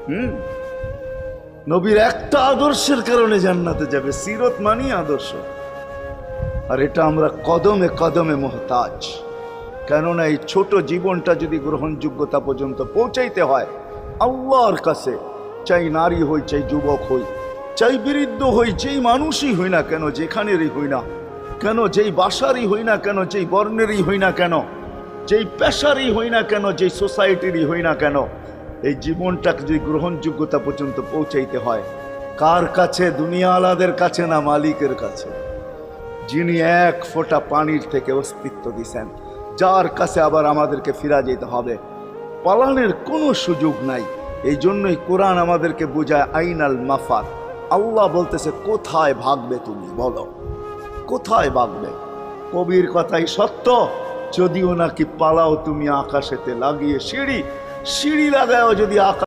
হুম, নবীর একটা আদর্শের কারণে জান্নাতে যাবে। সিরত মানি আদর্শ। আর এটা আমরা কদমে কদমে মোহতাজ। কেননা এই ছোট জীবনটা যদি গ্রহণযোগ্যতা পর্যন্ত পৌঁছাইতে হয় আল্লাহর কাছে, চাই নারী হই, চাই যুবক হই, চাই বৃদ্ধ হই, যেই মানুষই হই না কেন, যেখানেরই হই না কেন, যেই বাসারই হই না কেন, যেই বর্ণেরই হই না কেন, যেই পেশারই হই না কেন, যেই সোসাইটিরই হই না কেন, এই জীবনটাকে যদি গ্রহণযোগ্যতা পর্যন্ত পৌঁছাইতে হয় কার কাছে? দুনিয়াওয়ালাদের কাছে না, মালিকের কাছে, যিনি এক ফোঁটা পানির থেকে অস্তিত্ব দিছেন, যার কাছে আবার আমাদেরকে ফিরা যেতে হবে। পালানের কোনো সুযোগ নাই। এই জন্যই কোরআন আমাদেরকে বোঝায় আইনাল মাফার। আল্লাহ বলতেছে কোথায় ভাগবে তুমি, বলো কোথায় ভাগবে? কবির কথাই সত্য, যদিও নাকি পালাও তুমি আকাশেতে লাগিয়ে সিঁড়ি, সিঁড়ি লাগাও যদি আকাশ